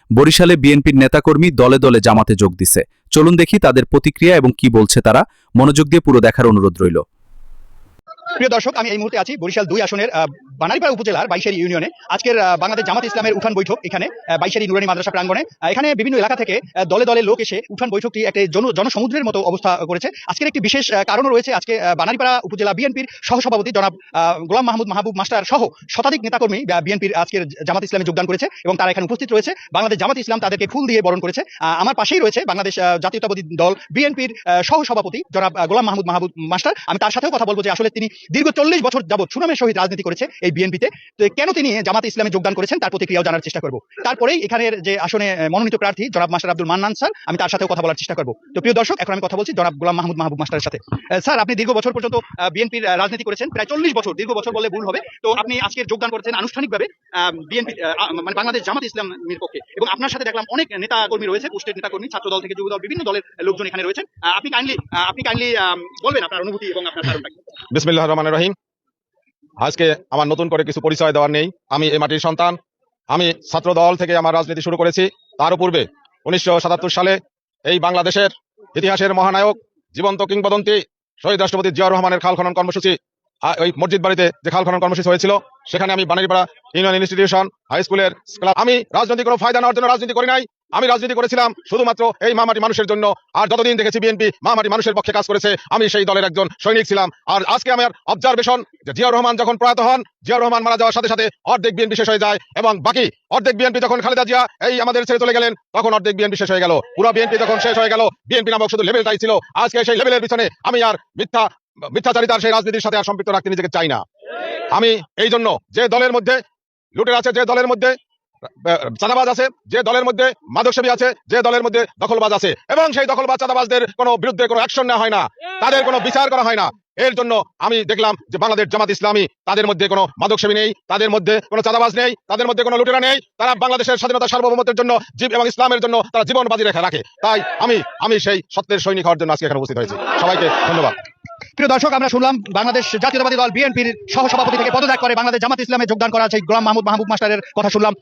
বরিশালে বিএনপির নেতাকর্মী দলে দলে জামাতে যোগ দিছে। চলুন দেখি তাদের প্রতিক্রিয়া এবং কি বলছে তারা। মনোযোগ দিয়ে পুরো দেখার অনুরোধ রইল। প্রিয় দর্শক, আমি এই মুহূর্তে আছি বরিশাল 2 আসনের বানারীপাড়া উপজেলার বাইশেরি ইউনিয়নে। আজকের বাংলাদেশ জামাত ইসলামের উঠান বৈঠক এখানে বাইশেরি নুরানী মাদ্রাসা প্রাঙ্গণে। এখানে বিভিন্ন এলাকা থেকে দলে দলে লোক এসে উঠান বৈঠকটি একটা জনসমুদ্রের মতো অবস্থা করেছে। আজকের একটি বিশেষ কারণও রয়েছে। আজকে বানারীপাড়া উপজেলা বিএনপির সহসভাপতি জনাব গোলাম মাহবুব মাস্টার সহ শতাধিক নেতাকর্মী বিএনপির আজকের জামাত ইসলামে যোগদান করেছে এবং তারা এখানে উপস্থিত রয়েছে। বাংলাদেশ জামাত ইসলাম তাদেরকে ফুল দিয়ে বরণ করেছে। আমার পাশেই রয়েছে বাংলাদেশ জাতীয়তাবাদী দল বিএনপির সহসভাপতি জনাব গোলাম মাহবুব মাস্টার। আমি তার সাথেও কথা বলবো যে আসলে তিনি দীর্ঘ 40 বছর যাবৎ সুনামের সহিত রাজনীতি করেছে এই বিএনপিতে। তো কেন তিনি জামাত ইসলামে যোগদান করেছেন তার প্রতিক্রিয়াও জানার চেষ্টা করব। তারপরেই এখানের যে আসনে মনোনীত প্রার্থী জনাব মাস্টার আব্দুল মান্নান স্যার, আমি তার সাথেও কথা বলার চেষ্টা করব। তো প্রিয় দর্শক, এখন আমি কথা বলছি জনাব গোলাম মাহবুব মাস্টারের সাথে। স্যার, আপনি দীর্ঘ বছর পর্যন্ত বিএনপির রাজনীতি করেছেন, প্রায় 40 বছর, দীর্ঘ বছর বলে ভুল হবে। তো আপনি আজকে যোগদান করেছেন আনুষ্ঠানিকভাবে বিএনপি মানে বাংলাদেশ জামাত ইসলামের পক্ষে, এবং আপনার সাথে দেখলাম অনেক নেতা কর্মী রয়েছে, পোস্টের নেতা কর্মী, ছাত্র দল থেকে যুব দল, বিভিন্ন দলের লোকজন এখানে রয়েছেন। আপনি কাইন্ডলি বলবেন আপনার অনুভূতি এবং আপনার কারণটা কি? বিসমিল্লাহির রহমানির রহিম। আজকে আমার নতুন করে কিছু পরিচয় দেওয়ার নেই। আমি এই মাটির সন্তান। আমি ছাত্র দল থেকে আমার রাজনীতি শুরু করেছি। তারও পূর্বে 1977 সালে এই বাংলাদেশের ইতিহাসের মহানায়ক, জীবন্ত কিংবদন্তি শহীদ রাষ্ট্রপতি জিয়াউর রহমানের খাল খনন কর্মসূচি, ওই মসজিদ বাড়িতে যে খাল খনন কর্মসূচি হয়েছিল, সেখানে আমি বানারীপাড়া ইউনিয়ন ইনস্টিটিউশন হাই স্কুলের ক্লাব। আমি রাজনৈতিক কোনো ফায়দা নেওয়ার জন্য রাজনীতি করি নাই। আমি রাজনীতি করেছিলাম শুধুমাত্র এই মামাটি মানুষের জন্য। আর যতদিন দেখেছি বিএনপি মামাটি মানুষের পক্ষে কাজ করেছে, আমি সেই দলের একজন সৈনিক ছিলাম। আর আজকে আমার অবজারভেশন যে জিয়াউর রহমান যখন প্রয়াত হন, জিয়াউর রহমান মারা যাওয়ার সাথে সাথে অর্ধেক বিএনপি শেষ হয়ে যায়, এবং বাকি অর্ধেক বিএনপি যখন খালেদা জিয়া এই আমাদের ছেড়ে চলে গেলেন, তখন অর্ধেক বিএনপি শেষ হয়ে গেল। পুরো বিএনপি যখন শেষ হয়ে গেল, বিএনপি নামক শুধু লেভেলটাই ছিল। আজকে সেই লেভেলের পিছনে আমি আর মিথ্যাচারিতার সেই রাজনীতির সাথে আর সম্পৃক্ত রাখতে নিজেকে চাই না। আমি এই জন্য, যে দলের মধ্যে লুটের আছে, যে দলের মধ্যে চাঁদাবাজ আছে, যে দলের মধ্যে মাদকসেবী আছে, যে দলের মধ্যে দখলবাজ আছে, এবং সেই দখলবাজ চাঁদাবাজদের কোনো বিরুদ্ধে কোনো অ্যাকশন নেওয়া হয় না, তাদের কোনো বিচার করা হয় না। এর জন্য আমি দেখলাম যে বাংলাদেশ জামাত ইসলামী, তাদের মধ্যে কোনো মাদকসেবী নেই, তাদের মধ্যে কোনো চাঁদাবাজ নেই, তাদের মধ্যে কোনো লুটেরা নেই। তারা বাংলাদেশের স্বাধীনতা সার্বভৌমত্বের জন্য এবং ইসলামের জন্য তারা জীবন বাজি রেখে রাখে। তাই আমি সেই সত্যের সৈনিক হওয়ার জন্য আজকে এখানে উপস্থিত হয়েছি। সবাইকে ধন্যবাদ। প্রিয় দর্শক, আমরা শুনলাম বাংলাদেশ জাতীয়তাবাদী দল বিএনপির সহসভাপতি থেকে পদত্যাগ করে বাংলাদেশ জামাত ইসলামে যোগদান করা সেই গোলাম মাহবুব মাস্টারের কথা শুনলাম।